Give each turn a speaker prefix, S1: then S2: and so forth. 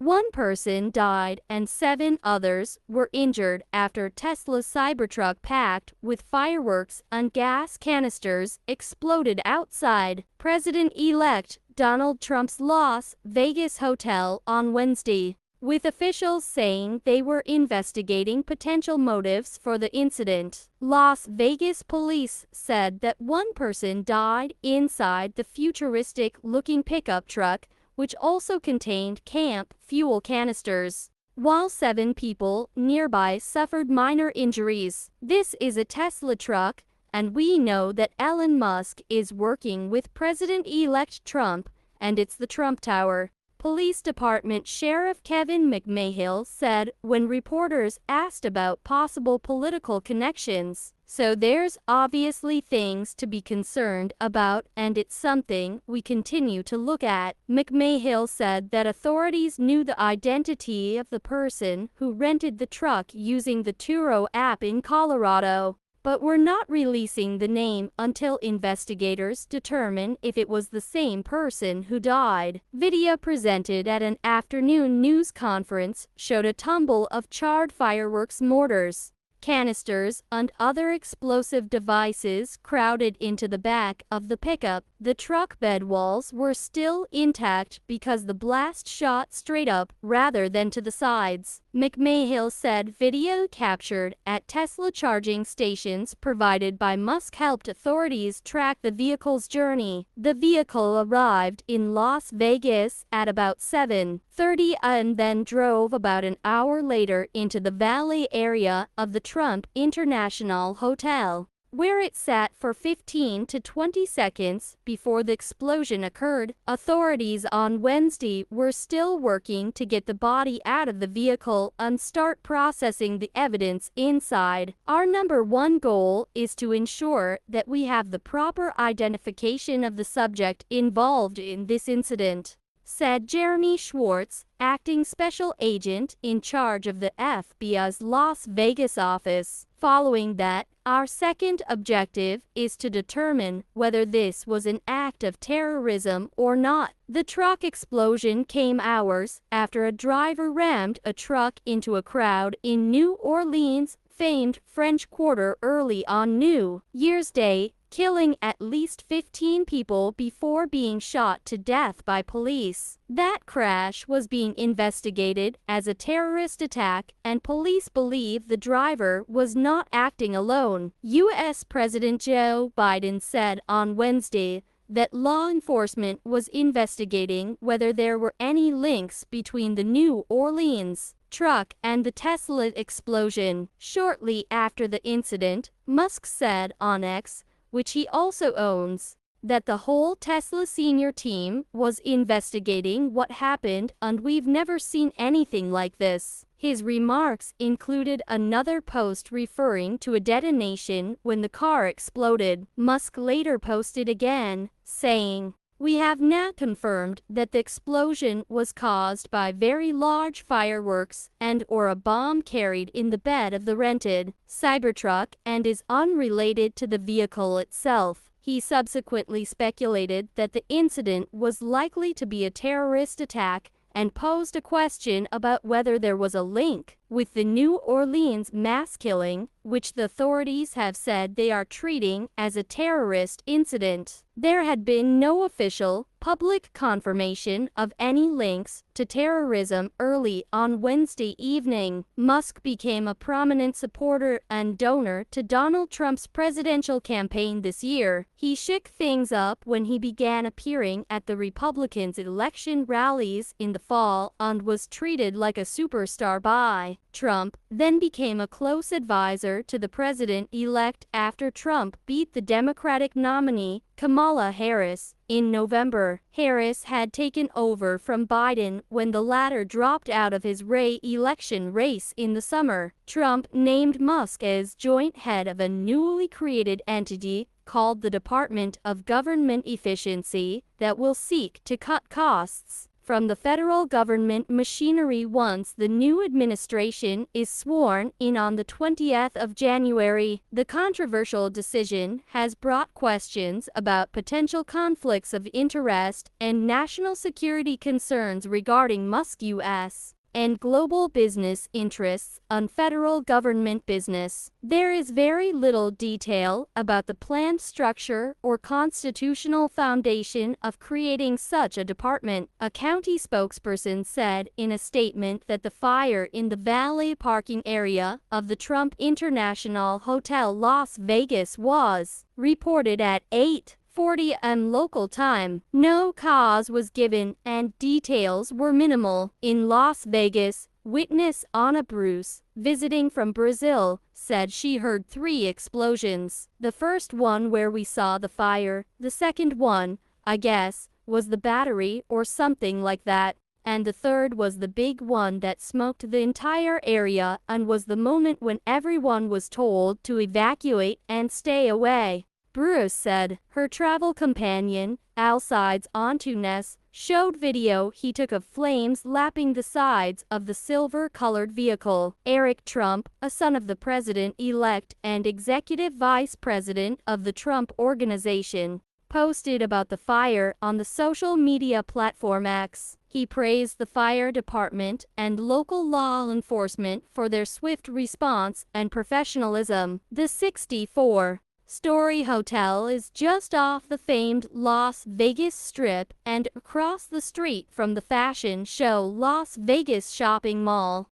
S1: One person died and 7 others were injured after Tesla's Cybertruck packed with fireworks and gas canisters exploded outside President-elect Donald Trump's Las Vegas hotel on Wednesday, with officials saying they were investigating potential motives for the incident. Las Vegas police said that one person died inside the futuristic-looking pickup truck, which also contained camp fuel canisters, while 7 people nearby suffered minor injuries. This is a Tesla truck, and we know that Elon Musk is working with President-elect Trump, and it's the Trump Tower. Police Department Sheriff Kevin McMahill said when reporters asked about possible political connections. So there's obviously things to be concerned about, and it's something we continue to look at. McMahill said that authorities knew the identity of the person who rented the truck using the Turo app in Colorado, but we're not releasing the name until investigators determine if it was the same person who died. Video presented at an afternoon news conference showed a tumble of charred fireworks mortars, canisters, and other explosive devices crowded into the back of the pickup. The truck bed walls were still intact because the blast shot straight up rather than to the sides. McMahill said video captured at Tesla charging stations provided by Musk helped authorities track the vehicle's journey. The vehicle arrived in Las Vegas at about 7:30 and then drove about an hour later into the valet area of the Trump International Hotel, where it sat for 15 to 20 seconds before the explosion occurred. Authorities on Wednesday were still working to get the body out of the vehicle and start processing the evidence inside. Our number one goal is to ensure that we have the proper identification of the subject involved in this incident, said Jeremy Schwartz, acting special agent in charge of the FBI's Las Vegas office. Following that, our second objective is to determine whether this was an act of terrorism or not. The truck explosion came hours after a driver rammed a truck into a crowd in New Orleans' famed French Quarter early on New Year's Day, killing at least 15 people before being shot to death by police. That crash was being investigated as a terrorist attack, and police believe the driver was not acting alone. U.S. President Joe Biden said on Wednesday that law enforcement was investigating whether there were any links between the New Orleans truck and the Tesla explosion. Shortly after the incident, Musk said on X, which he also owns, that the whole Tesla senior team was investigating what happened and we've never seen anything like this. His remarks included another post referring to a detonation when the car exploded. Musk later posted again, saying, "We have now confirmed that the explosion was caused by very large fireworks and/or a bomb carried in the bed of the rented Cybertruck and is unrelated to the vehicle itself." He subsequently speculated that the incident was likely to be a terrorist attack and posed a question about whether there was a link with the New Orleans mass killing, which the authorities have said they are treating as a terrorist incident. There had been no official, public confirmation of any links to terrorism early on Wednesday evening. Musk became a prominent supporter and donor to Donald Trump's presidential campaign this year. He shook things up when he began appearing at the Republicans' election rallies in the fall and was treated like a superstar by Trump, then became a close advisor to the president-elect after Trump beat the Democratic nominee, Kamala Harris, in November. Harris had taken over from Biden when the latter dropped out of his re-election race in the summer. Trump named Musk as joint head of a newly created entity called the Department of Government Efficiency that will seek to cut costs from the federal government machinery once the new administration is sworn in on the 20th of January. The controversial decision has brought questions about potential conflicts of interest and national security concerns regarding Musk's U.S. and global business interests on federal government business. There is very little detail about the planned structure or constitutional foundation of creating such a department. A county spokesperson said in a statement that the fire in the valet parking area of the Trump International Hotel Las Vegas was reported at 8:40 am local time. No cause was given and details were minimal. In Las Vegas, witness Anna Bruce, visiting from Brazil, said she heard 3 explosions. The first one where we saw the fire, the second one, I guess, was the battery or something like that, and the third was the big one that smoked the entire area and was the moment when everyone was told to evacuate and stay away. Bruce said. Her travel companion, Alcides Antunes, showed video he took of flames lapping the sides of the silver-colored vehicle. Eric Trump, a son of the president-elect and executive vice president of the Trump Organization, posted about the fire on the social media platform X. He praised the fire department and local law enforcement for their swift response and professionalism. The 64-story hotel is just off the famed Las Vegas Strip and across the street from the fashion show Las Vegas Shopping Mall.